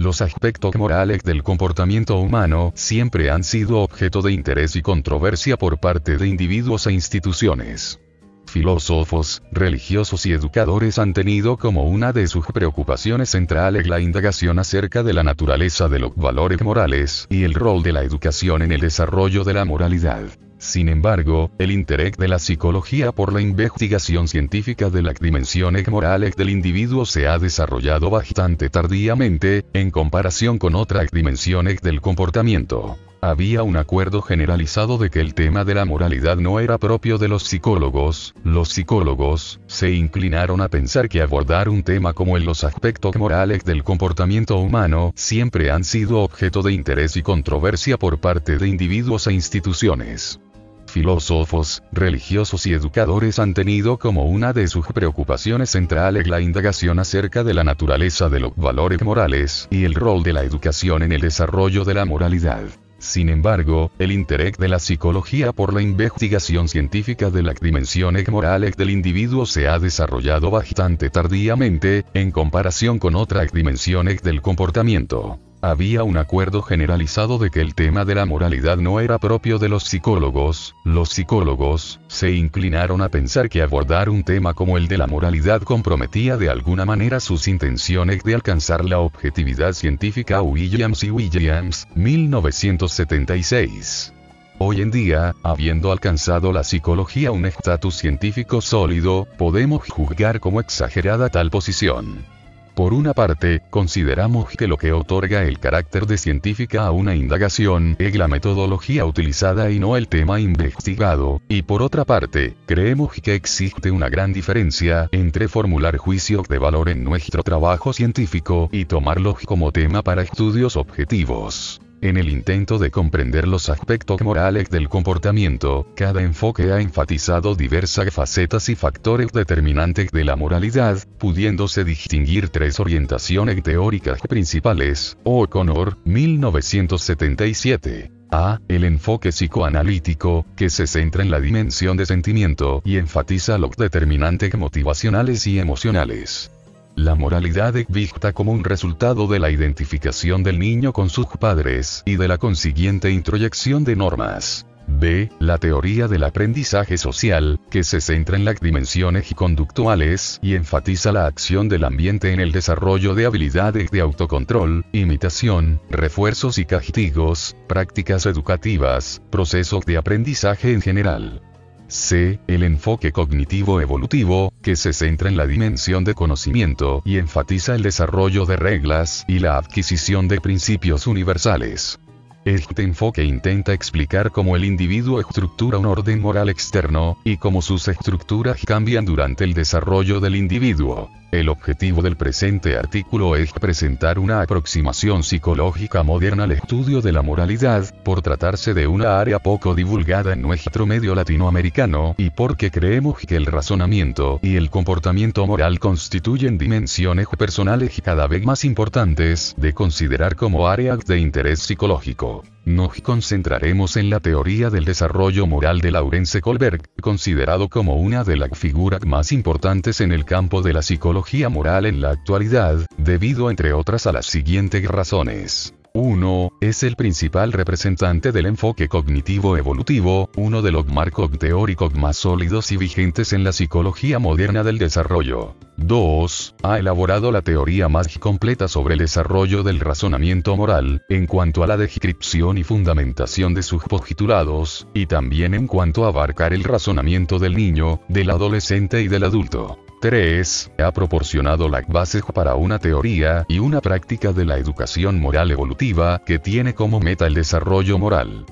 Los aspectos morales del comportamiento humano siempre han sido objeto de interés y controversia por parte de individuos e instituciones. Filósofos, religiosos y educadores han tenido como una de sus preocupaciones centrales la indagación acerca de la naturaleza de los valores morales y el rol de la educación en el desarrollo de la moralidad. Sin embargo, el interés de la psicología por la investigación científica de las dimensiones morales del individuo se ha desarrollado bastante tardíamente, en comparación con otras dimensiones del comportamiento. Había un acuerdo generalizado de que el tema de la moralidad no era propio de los psicólogos. Los psicólogos se inclinaron a pensar que abordar un tema como los aspectos morales del comportamiento humano siempre han sido objeto de interés y controversia por parte de individuos e instituciones. Filósofos, religiosos y educadores han tenido como una de sus preocupaciones centrales la indagación acerca de la naturaleza de los valores morales y el rol de la educación en el desarrollo de la moralidad. Sin embargo, el interés de la psicología por la investigación científica de las dimensiones morales del individuo se ha desarrollado bastante tardíamente, en comparación con otras dimensiones del comportamiento. Había un acuerdo generalizado de que el tema de la moralidad no era propio de los psicólogos. Los psicólogos se inclinaron a pensar que abordar un tema como el de la moralidad comprometía de alguna manera sus intenciones de alcanzar la objetividad científica. Williams y Williams, 1976. Hoy en día, habiendo alcanzado la psicología un estatus científico sólido, podemos juzgar como exagerada tal posición. Por una parte, consideramos que lo que otorga el carácter de científica a una indagación es la metodología utilizada y no el tema investigado, y por otra parte, creemos que existe una gran diferencia entre formular juicios de valor en nuestro trabajo científico y tomarlos como tema para estudios objetivos. En el intento de comprender los aspectos morales del comportamiento, cada enfoque ha enfatizado diversas facetas y factores determinantes de la moralidad, pudiéndose distinguir tres orientaciones teóricas principales. O'Connor, 1977. A. El enfoque psicoanalítico, que se centra en la dimensión de sentimiento y enfatiza los determinantes motivacionales y emocionales. La moralidad es vista como un resultado de la identificación del niño con sus padres y de la consiguiente introyección de normas. B. La teoría del aprendizaje social, que se centra en las dimensiones conductuales y enfatiza la acción del ambiente en el desarrollo de habilidades de autocontrol, imitación, refuerzos y castigos, prácticas educativas, procesos de aprendizaje en general. C. El enfoque cognitivo-evolutivo, que se centra en la dimensión de conocimiento y enfatiza el desarrollo de reglas y la adquisición de principios universales. Este enfoque intenta explicar cómo el individuo estructura un orden moral externo, y cómo sus estructuras cambian durante el desarrollo del individuo. El objetivo del presente artículo es presentar una aproximación psicológica moderna al estudio de la moralidad, por tratarse de una área poco divulgada en nuestro medio latinoamericano, y porque creemos que el razonamiento y el comportamiento moral constituyen dimensiones personales cada vez más importantes de considerar como áreas de interés psicológico. Nos concentraremos en la teoría del desarrollo moral de Lawrence Kohlberg, considerado como una de las figuras más importantes en el campo de la psicología moral en la actualidad, debido entre otras a las siguientes razones. 1. Es el principal representante del enfoque cognitivo-evolutivo, uno de los marcos teóricos más sólidos y vigentes en la psicología moderna del desarrollo. 2. Ha elaborado la teoría más completa sobre el desarrollo del razonamiento moral, en cuanto a la descripción y fundamentación de sus postulados, y también en cuanto a abarcar el razonamiento del niño, del adolescente y del adulto. 3. Ha proporcionado las bases para una teoría y una práctica de la educación moral evolutiva que tiene como meta el desarrollo moral.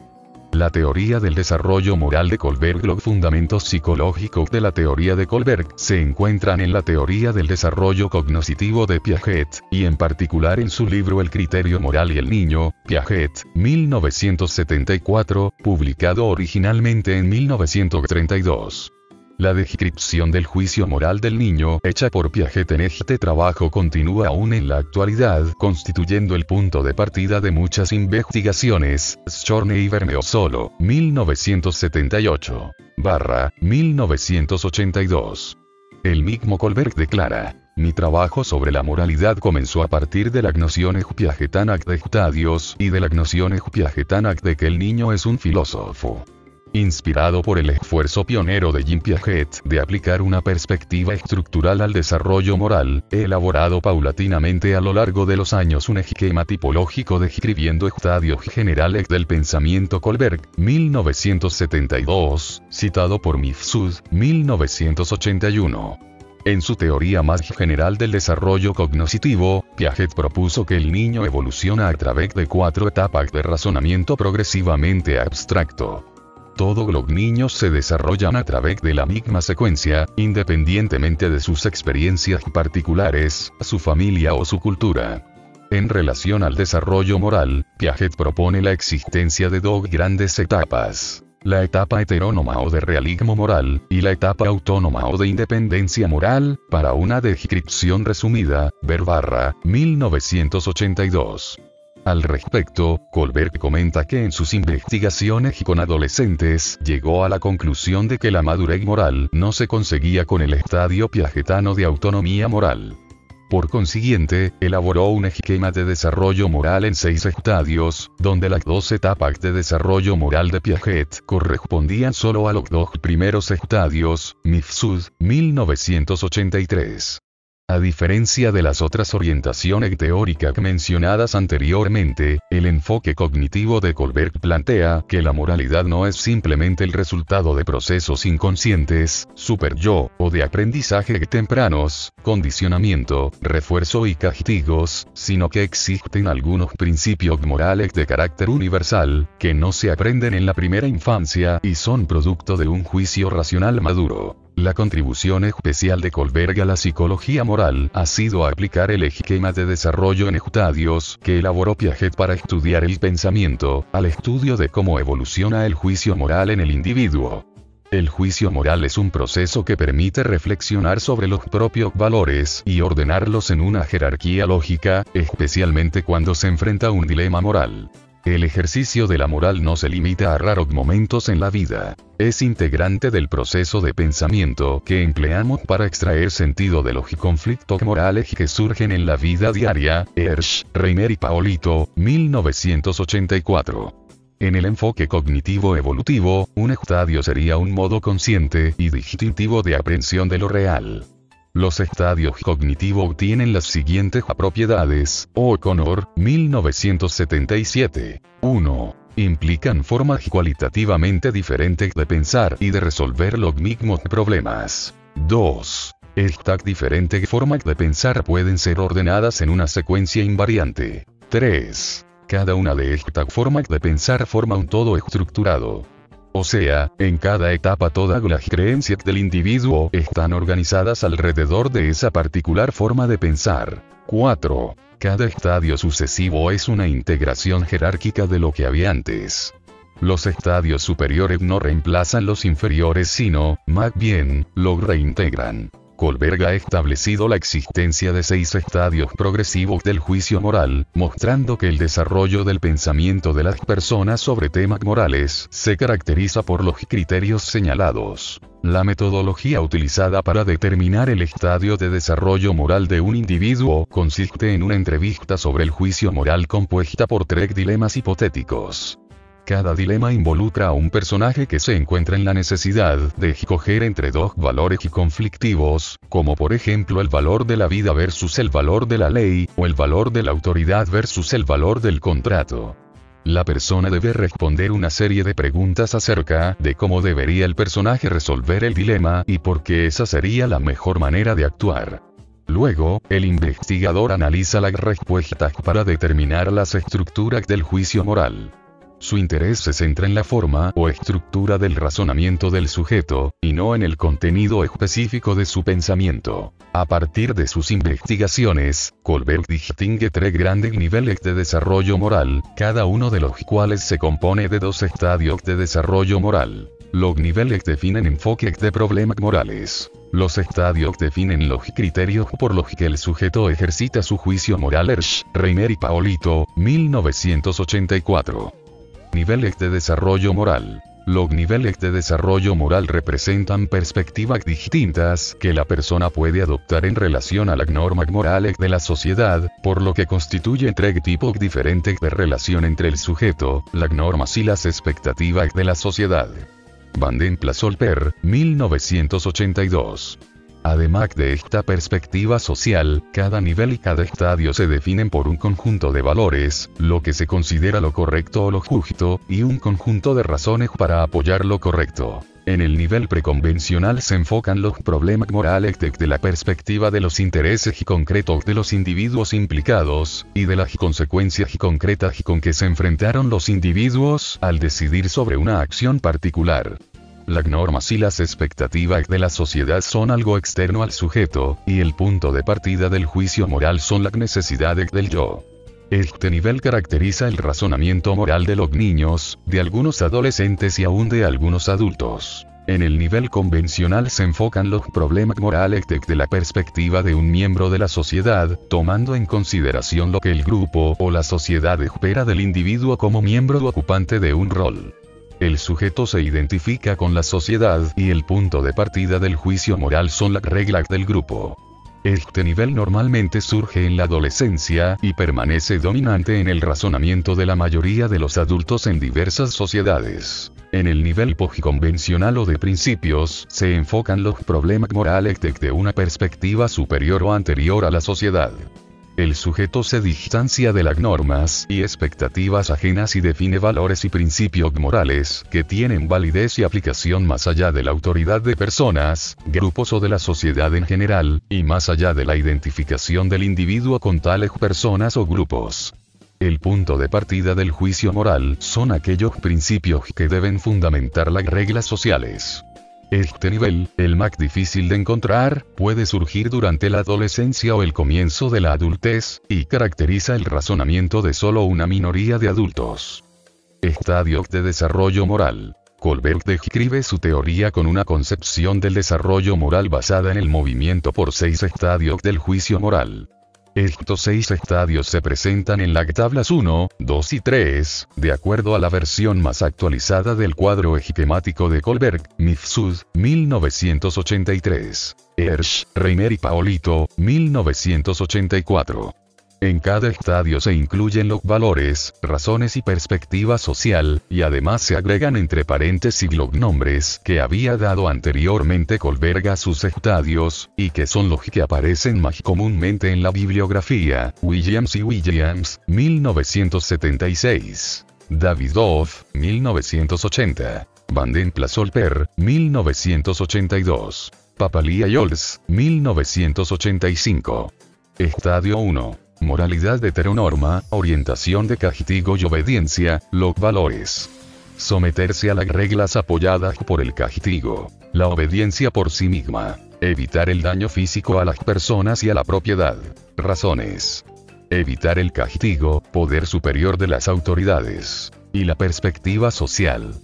La teoría del desarrollo moral de Kohlberg. Los fundamentos psicológicos de la teoría de Kohlberg se encuentran en la teoría del desarrollo cognitivo de Piaget, y en particular en su libro El criterio moral y el niño, Piaget, 1974, publicado originalmente en 1932. La descripción del juicio moral del niño, hecha por Piaget en este trabajo, continúa aún en la actualidad, constituyendo el punto de partida de muchas investigaciones. Schorne y Bermeo solo, 1978. /1982. El mismo Kohlberg declara: Mi trabajo sobre la moralidad comenzó a partir de la gnoción piagetana de estadios y de la gnoción piagetana de que el niño es un filósofo. Inspirado por el esfuerzo pionero de Jean Piaget de aplicar una perspectiva estructural al desarrollo moral, he elaborado paulatinamente a lo largo de los años un esquema tipológico describiendo estadios generales del pensamiento. Kohlberg, 1972, citado por Mifsud, 1981. En su teoría más general del desarrollo cognoscitivo, Piaget propuso que el niño evoluciona a través de 4 etapas de razonamiento progresivamente abstracto. Todos los niños se desarrollan a través de la misma secuencia, independientemente de sus experiencias particulares, su familia o su cultura. En relación al desarrollo moral, Piaget propone la existencia de 2 grandes etapas: la etapa heterónoma o de realismo moral, y la etapa autónoma o de independencia moral. Para una descripción resumida, ver / 1982. Al respecto, Kohlberg comenta que en sus investigaciones con adolescentes llegó a la conclusión de que la madurez moral no se conseguía con el estadio piagetano de autonomía moral. Por consiguiente, elaboró un esquema de desarrollo moral en 6 estadios, donde las 2 etapas de desarrollo moral de Piaget correspondían solo a los 2 primeros estadios. Mifsud, 1983. A diferencia de las otras orientaciones teóricas mencionadas anteriormente, el enfoque cognitivo de Kohlberg plantea que la moralidad no es simplemente el resultado de procesos inconscientes, superyo, o de aprendizaje tempranos, condicionamiento, refuerzo y castigos, sino que existen algunos principios morales de carácter universal, que no se aprenden en la primera infancia y son producto de un juicio racional maduro. La contribución especial de Kohlberg a la psicología moral ha sido aplicar el esquema de desarrollo en estadios que elaboró Piaget para estudiar el pensamiento, al estudio de cómo evoluciona el juicio moral en el individuo. El juicio moral es un proceso que permite reflexionar sobre los propios valores y ordenarlos en una jerarquía lógica, especialmente cuando se enfrenta a un dilema moral. El ejercicio de la moral no se limita a raros momentos en la vida. Es integrante del proceso de pensamiento que empleamos para extraer sentido de los conflictos morales que surgen en la vida diaria. Hersch, Reiner y Paolito, 1984. En el enfoque cognitivo evolutivo, un estadio sería un modo consciente y distintivo de aprehensión de lo real. Los estadios cognitivos tienen las siguientes propiedades. O'Connor, 1977. 1. Implican formas cualitativamente diferentes de pensar y de resolver los mismos problemas. 2. Estas diferentes formas de pensar pueden ser ordenadas en una secuencia invariante. 3. Cada una de estas formas de pensar forma un todo estructurado. O sea, en cada etapa todas las creencias del individuo están organizadas alrededor de esa particular forma de pensar. 4. Cada estadio sucesivo es una integración jerárquica de lo que había antes. Los estadios superiores no reemplazan los inferiores sino, más bien, los reintegran. Kohlberg ha establecido la existencia de 6 estadios progresivos del juicio moral, mostrando que el desarrollo del pensamiento de las personas sobre temas morales se caracteriza por los criterios señalados. La metodología utilizada para determinar el estadio de desarrollo moral de un individuo consiste en una entrevista sobre el juicio moral compuesta por 3 dilemas hipotéticos. Cada dilema involucra a un personaje que se encuentra en la necesidad de escoger entre 2 valores conflictivos, como por ejemplo el valor de la vida versus el valor de la ley, o el valor de la autoridad versus el valor del contrato. La persona debe responder una serie de preguntas acerca de cómo debería el personaje resolver el dilema y por qué esa sería la mejor manera de actuar. Luego, el investigador analiza las respuestas para determinar las estructuras del juicio moral. Su interés se centra en la forma o estructura del razonamiento del sujeto, y no en el contenido específico de su pensamiento. A partir de sus investigaciones, Kohlberg distingue 3 grandes niveles de desarrollo moral, cada uno de los cuales se compone de 2 estadios de desarrollo moral. Los niveles definen enfoques de problemas morales. Los estadios definen los criterios por los que el sujeto ejercita su juicio moral. Hersch, Reiner y Paolito, 1984. Niveles de desarrollo moral. Los niveles de desarrollo moral representan perspectivas distintas que la persona puede adoptar en relación a las normas morales de la sociedad, por lo que constituyen tres tipos diferentes de relación entre el sujeto, las normas y las expectativas de la sociedad. Van den Plas-Olper, 1982. Además de esta perspectiva social, cada nivel y cada estadio se definen por un conjunto de valores, lo que se considera lo correcto o lo justo, y un conjunto de razones para apoyar lo correcto. En el nivel preconvencional se enfocan los problemas morales desde la perspectiva de los intereses y concretos de los individuos implicados, y de las consecuencias concretas con que se enfrentaron los individuos al decidir sobre una acción particular. Las normas y las expectativas de la sociedad son algo externo al sujeto, y el punto de partida del juicio moral son las necesidades del yo. Este nivel caracteriza el razonamiento moral de los niños, de algunos adolescentes y aún de algunos adultos. En el nivel convencional se enfocan los problemas morales desde la perspectiva de un miembro de la sociedad, tomando en consideración lo que el grupo o la sociedad espera del individuo como miembro ocupante de un rol. El sujeto se identifica con la sociedad y el punto de partida del juicio moral son las reglas del grupo. Este nivel normalmente surge en la adolescencia y permanece dominante en el razonamiento de la mayoría de los adultos en diversas sociedades. En el nivel posconvencional o de principios, se enfocan los problemas morales desde una perspectiva superior o anterior a la sociedad. El sujeto se distancia de las normas y expectativas ajenas y define valores y principios morales que tienen validez y aplicación más allá de la autoridad de personas, grupos o de la sociedad en general, y más allá de la identificación del individuo con tales personas o grupos. El punto de partida del juicio moral son aquellos principios que deben fundamentar las reglas sociales. Este nivel, el más difícil de encontrar, puede surgir durante la adolescencia o el comienzo de la adultez, y caracteriza el razonamiento de solo una minoría de adultos. Estadios de desarrollo moral. Kohlberg describe su teoría con una concepción del desarrollo moral basada en el movimiento por 6 estadios del juicio moral. Estos 6 estadios se presentan en las tablas 1, 2 y 3, de acuerdo a la versión más actualizada del cuadro esquemático de Kohlberg, Mifsud, 1983. Hersch, Reiner y Paolito, 1984. En cada estadio se incluyen los valores, razones y perspectiva social, y además se agregan entre paréntesis los nombres que había dado anteriormente Kohlberg a sus estadios, y que son los que aparecen más comúnmente en la bibliografía. Williams y Williams, 1976. Davidov, 1980. Van den Plas-Olper, 1982. Papalia y Ols, 1985. Estadio 1. Moralidad heteronorma, orientación de castigo y obediencia, los valores. Someterse a las reglas apoyadas por el castigo. La obediencia por sí misma. Evitar el daño físico a las personas y a la propiedad. Razones. Evitar el castigo, poder superior de las autoridades. Y la perspectiva social.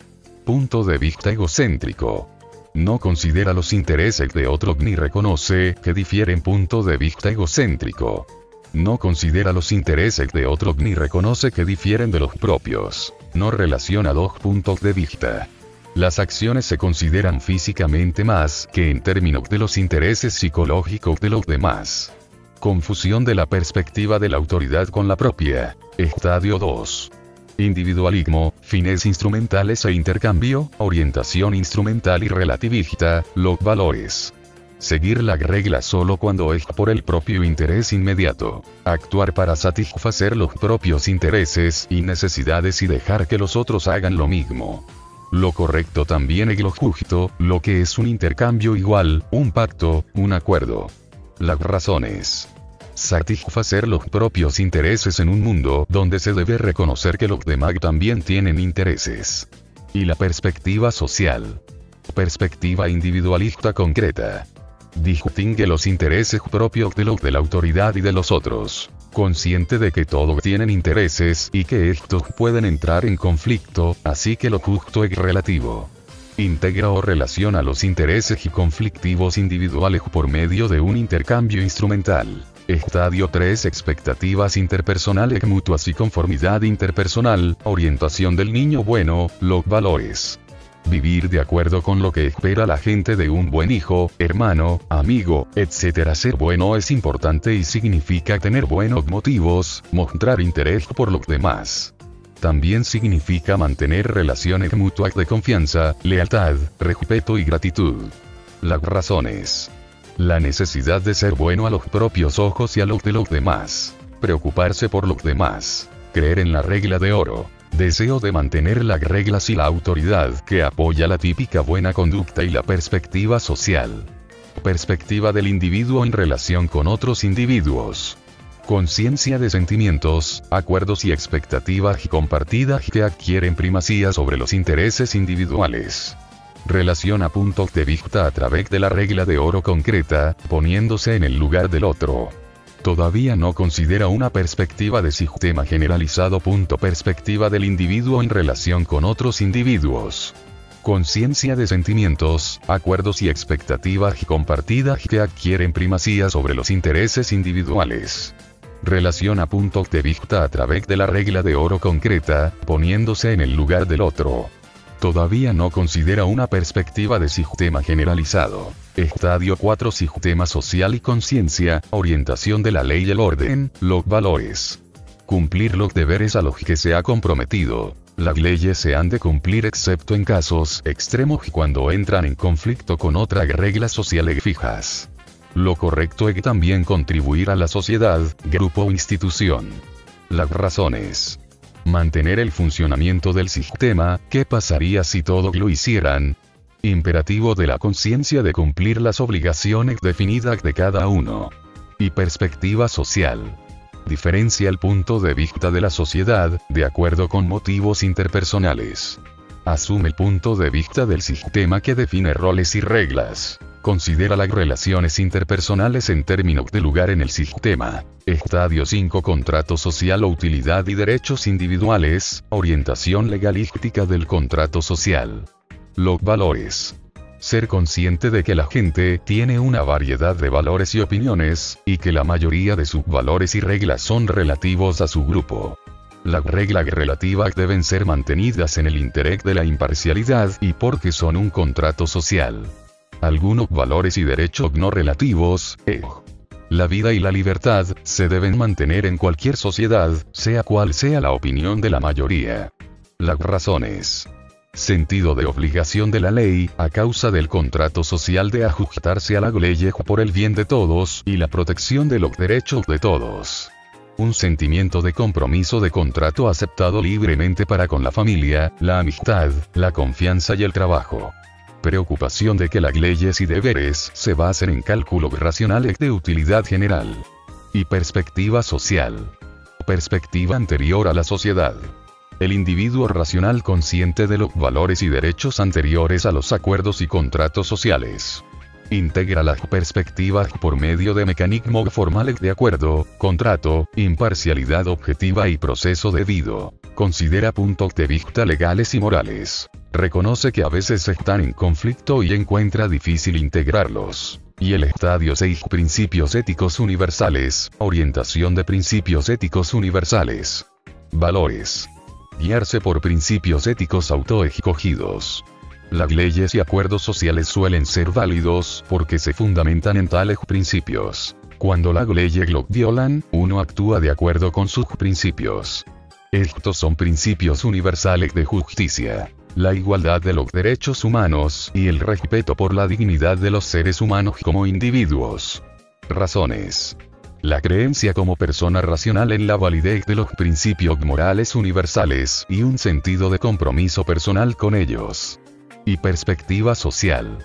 Punto de vista egocéntrico. No considera los intereses de otros ni reconoce que difieren. Punto de vista egocéntrico. No considera los intereses de otros ni reconoce que difieren de los propios. No relaciona dos puntos de vista. Las acciones se consideran físicamente más que en términos de los intereses psicológicos de los demás. Confusión de la perspectiva de la autoridad con la propia. Estadio 2. Individualismo, fines instrumentales e intercambio, orientación instrumental y relativista, los valores. Seguir la regla solo cuando es por el propio interés inmediato. Actuar para satisfacer los propios intereses y necesidades y dejar que los otros hagan lo mismo. Lo correcto también es lo justo, lo que es un intercambio igual, un pacto, un acuerdo. Las razones. Satisfacer los propios intereses en un mundo donde se debe reconocer que los demás también tienen intereses. Y la perspectiva social. Perspectiva individualista concreta. Distingue los intereses propios de los de la autoridad y de los otros. Consciente de que todos tienen intereses y que estos pueden entrar en conflicto, así que lo justo es relativo. Integra o relaciona los intereses y conflictivos individuales por medio de un intercambio instrumental. Estadio 3. Expectativas interpersonales mutuas y conformidad interpersonal, orientación del niño bueno, los valores. Vivir de acuerdo con lo que espera la gente de un buen hijo, hermano, amigo, etc. Ser bueno es importante y significa tener buenos motivos, mostrar interés por los demás. También significa mantener relaciones mutuas de confianza, lealtad, respeto y gratitud. Las razones. La necesidad de ser bueno a los propios ojos y a los de los demás. Preocuparse por los demás. Creer en la regla de oro. Deseo de mantener las reglas y la autoridad que apoya la típica buena conducta y la perspectiva social. Perspectiva del individuo en relación con otros individuos. Conciencia de sentimientos, acuerdos y expectativas compartidas que adquieren primacía sobre los intereses individuales. Relación a puntos de vista a través de la regla de oro concreta, poniéndose en el lugar del otro. Todavía no considera una perspectiva de sistema generalizado. Perspectiva del individuo en relación con otros individuos. Conciencia de sentimientos, acuerdos y expectativas compartidas que adquieren primacía sobre los intereses individuales. Relación a puntos de vista a través de la regla de oro concreta, poniéndose en el lugar del otro. Todavía no considera una perspectiva de sistema generalizado. Estadio 4. Sistema social y conciencia, orientación de la ley y el orden, los valores. Cumplir los deberes a los que se ha comprometido. Las leyes se han de cumplir excepto en casos extremos y cuando entran en conflicto con otras reglas sociales fijas. Lo correcto es también contribuir a la sociedad, grupo o institución. Las razones. Mantener el funcionamiento del sistema. ¿Qué pasaría si todos lo hicieran? Imperativo de la conciencia de cumplir las obligaciones definidas de cada uno. Y perspectiva social. Diferencia el punto de vista de la sociedad, de acuerdo con motivos interpersonales. Asume el punto de vista del sistema que define roles y reglas. Considera las relaciones interpersonales en términos de lugar en el sistema. Estadio 5. Contrato social o utilidad y derechos individuales, orientación legalística del contrato social. Los valores. Ser consciente de que la gente tiene una variedad de valores y opiniones, y que la mayoría de sus valores y reglas son relativos a su grupo. Las reglas relativas deben ser mantenidas en el interés de la imparcialidad y porque son un contrato social. Algunos valores y derechos no relativos, la vida y la libertad, se deben mantener en cualquier sociedad, sea cual sea la opinión de la mayoría. Las razones. Sentido de obligación de la ley, a causa del contrato social de ajustarse a la ley por el bien de todos y la protección de los derechos de todos. Un sentimiento de compromiso de contrato aceptado libremente para con la familia, la amistad, la confianza y el trabajo. Preocupación de que las leyes y deberes se basen en cálculos racionales de utilidad general. Y perspectiva social. Perspectiva anterior a la sociedad. El individuo racional consciente de los valores y derechos anteriores a los acuerdos y contratos sociales. Integra las perspectivas por medio de mecanismos formales de acuerdo, contrato, imparcialidad objetiva y proceso debido. Considera puntos de vista legales y morales. Reconoce que a veces están en conflicto y encuentra difícil integrarlos. Y el estadio 6. Principios éticos universales, orientación de principios éticos universales. Valores. Guiarse por principios éticos autoescogidos. Las leyes y acuerdos sociales suelen ser válidos porque se fundamentan en tales principios. Cuando las leyes los violan, uno actúa de acuerdo con sus principios. Estos son principios universales de justicia, la igualdad de los derechos humanos y el respeto por la dignidad de los seres humanos como individuos. Razones. La creencia como persona racional en la validez de los principios morales universales y un sentido de compromiso personal con ellos. Y perspectiva social.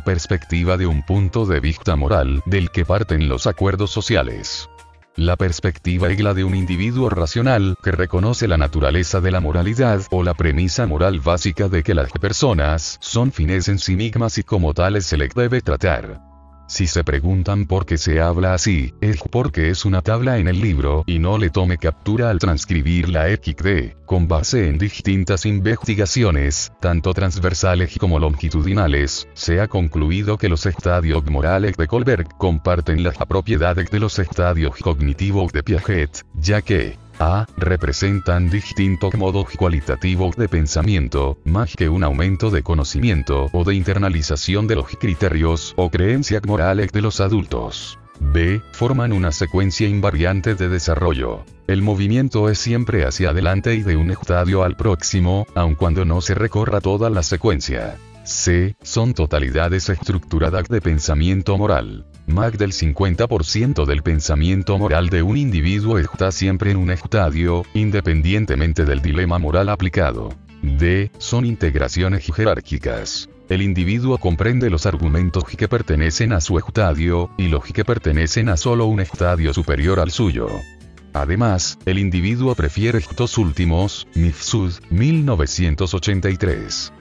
Perspectiva de un punto de vista moral del que parten los acuerdos sociales. La perspectiva es la de un individuo racional que reconoce la naturaleza de la moralidad o la premisa moral básica de que las personas son fines en sí mismas y como tales se les debe tratar. Si se preguntan por qué se habla así, es porque es una tabla en el libro y no le tome captura al transcribir la XD, con base en distintas investigaciones, tanto transversales como longitudinales, se ha concluido que los estadios morales de Kohlberg comparten las propiedades de los estadios cognitivos de Piaget, ya que A. Representan distintos modos cualitativos de pensamiento, más que un aumento de conocimiento o de internalización de los criterios o creencias morales de los adultos. B. Forman una secuencia invariante de desarrollo. El movimiento es siempre hacia adelante y de un estadio al próximo, aun cuando no se recorra toda la secuencia. C. Son totalidades estructuradas de pensamiento moral. Más del 50% del pensamiento moral de un individuo está siempre en un estadio, independientemente del dilema moral aplicado. D. Son integraciones jerárquicas. El individuo comprende los argumentos que pertenecen a su estadio, y los que pertenecen a solo un estadio superior al suyo. Además, el individuo prefiere estos últimos, Mifsud, 1983.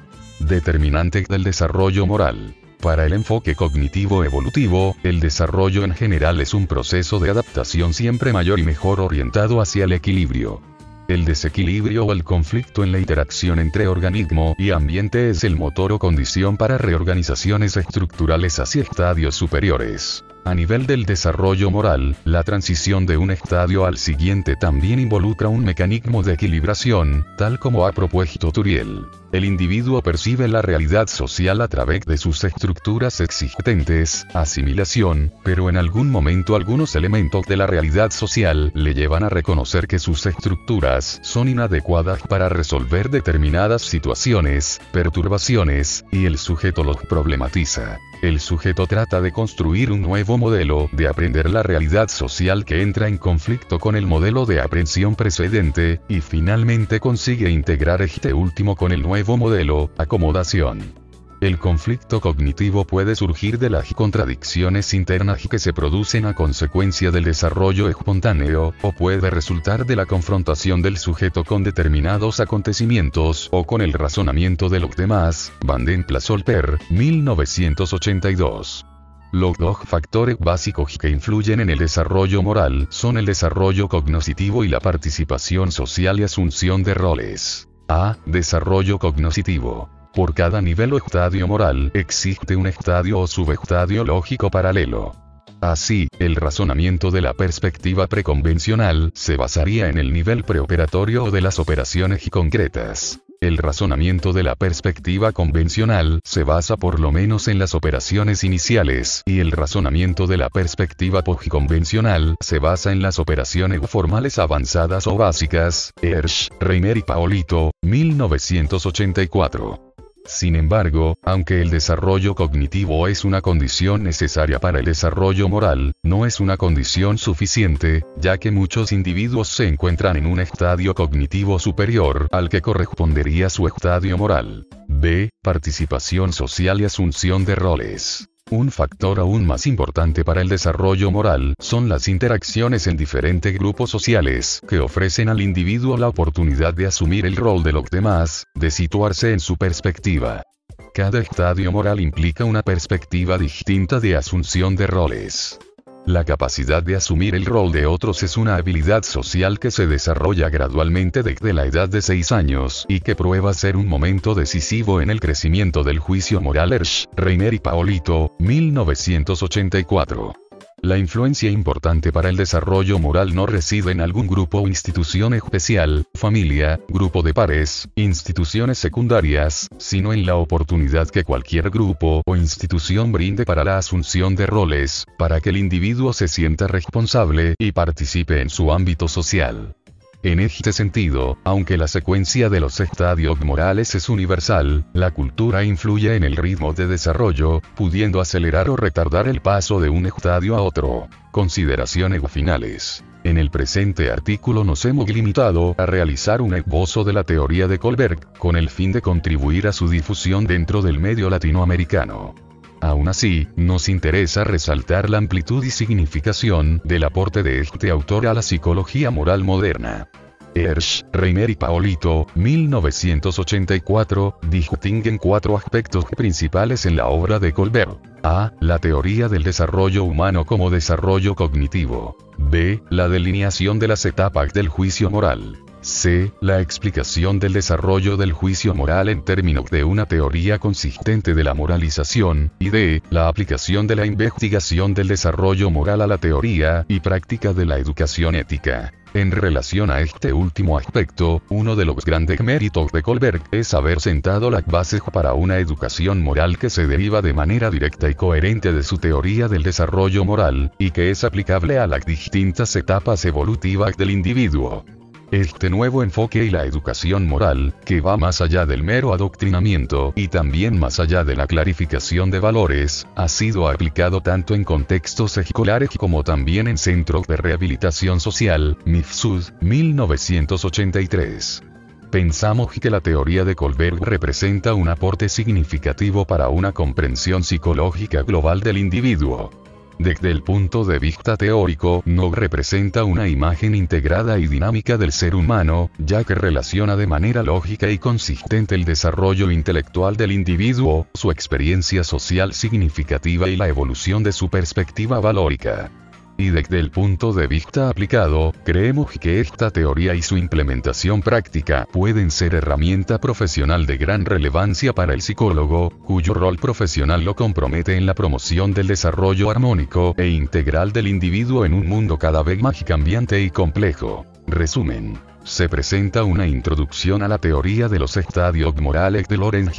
Determinantes del desarrollo moral. Para el enfoque cognitivo evolutivo, el desarrollo en general es un proceso de adaptación siempre mayor y mejor orientado hacia el equilibrio. El desequilibrio o el conflicto en la interacción entre organismo y ambiente es el motor o condición para reorganizaciones estructurales hacia estadios superiores. A nivel del desarrollo moral, la transición de un estadio al siguiente también involucra un mecanismo de equilibración, tal como ha propuesto Turiel. El individuo percibe la realidad social a través de sus estructuras existentes, asimilación, pero en algún momento algunos elementos de la realidad social le llevan a reconocer que sus estructuras son inadecuadas para resolver determinadas situaciones, perturbaciones, y el sujeto los problematiza. El sujeto trata de construir un nuevo modelo de aprender la realidad social que entra en conflicto con el modelo de aprehensión precedente, y finalmente consigue integrar este último con el nuevo modelo, acomodación. El conflicto cognitivo puede surgir de las contradicciones internas que se producen a consecuencia del desarrollo espontáneo, o puede resultar de la confrontación del sujeto con determinados acontecimientos o con el razonamiento de los demás. Van den Pla-Solper, 1982. Los dos factores básicos que influyen en el desarrollo moral son el desarrollo cognoscitivo y la participación social y asunción de roles. A. Desarrollo cognoscitivo. Por cada nivel o estadio moral existe un estadio o subestadio lógico paralelo. Así, el razonamiento de la perspectiva preconvencional se basaría en el nivel preoperatorio o de las operaciones concretas. El razonamiento de la perspectiva convencional se basa por lo menos en las operaciones iniciales, y el razonamiento de la perspectiva postconvencional se basa en las operaciones formales avanzadas o básicas. Hersch, Reimer y Paolito, 1984. Sin embargo, aunque el desarrollo cognitivo es una condición necesaria para el desarrollo moral, no es una condición suficiente, ya que muchos individuos se encuentran en un estadio cognitivo superior al que correspondería su estadio moral. B. Participación social y asunción de roles. Un factor aún más importante para el desarrollo moral son las interacciones en diferentes grupos sociales que ofrecen al individuo la oportunidad de asumir el rol de los demás, de situarse en su perspectiva. Cada estadio moral implica una perspectiva distinta de asunción de roles. La capacidad de asumir el rol de otros es una habilidad social que se desarrolla gradualmente desde la edad de 6 años y que prueba ser un momento decisivo en el crecimiento del juicio moral. Hersch, Reimer y Paolito, 1984. La influencia importante para el desarrollo moral no reside en algún grupo o institución especial, familia, grupo de pares, instituciones secundarias, sino en la oportunidad que cualquier grupo o institución brinde para la asunción de roles, para que el individuo se sienta responsable y participe en su ámbito social. En este sentido, aunque la secuencia de los estadios morales es universal, la cultura influye en el ritmo de desarrollo, pudiendo acelerar o retardar el paso de un estadio a otro. Consideraciones finales. En el presente artículo nos hemos limitado a realizar un esbozo de la teoría de Kohlberg, con el fin de contribuir a su difusión dentro del medio latinoamericano. Aún así, nos interesa resaltar la amplitud y significación del aporte de este autor a la psicología moral moderna. Hersch, Reimer y Paolito, 1984, distinguen 4 aspectos principales en la obra de Kohlberg. A. La teoría del desarrollo humano como desarrollo cognitivo. B. La delineación de las etapas del juicio moral. C. La explicación del desarrollo del juicio moral en términos de una teoría consistente de la moralización, y D. La aplicación de la investigación del desarrollo moral a la teoría y práctica de la educación ética. En relación a este último aspecto, uno de los grandes méritos de Kohlberg es haber sentado las bases para una educación moral que se deriva de manera directa y coherente de su teoría del desarrollo moral, y que es aplicable a las distintas etapas evolutivas del individuo. Este nuevo enfoque y la educación moral, que va más allá del mero adoctrinamiento y también más allá de la clarificación de valores, ha sido aplicado tanto en contextos escolares como también en centros de rehabilitación social, MIFSUD, 1983. Pensamos que la teoría de Kohlberg representa un aporte significativo para una comprensión psicológica global del individuo. Desde el punto de vista teórico, no representa una imagen integrada y dinámica del ser humano, ya que relaciona de manera lógica y consistente el desarrollo intelectual del individuo, su experiencia social significativa y la evolución de su perspectiva valórica. Y desde el punto de vista aplicado, creemos que esta teoría y su implementación práctica pueden ser herramienta profesional de gran relevancia para el psicólogo, cuyo rol profesional lo compromete en la promoción del desarrollo armónico e integral del individuo en un mundo cada vez más cambiante y complejo. Resumen. Se presenta una introducción a la teoría de los estadios morales de Lorenz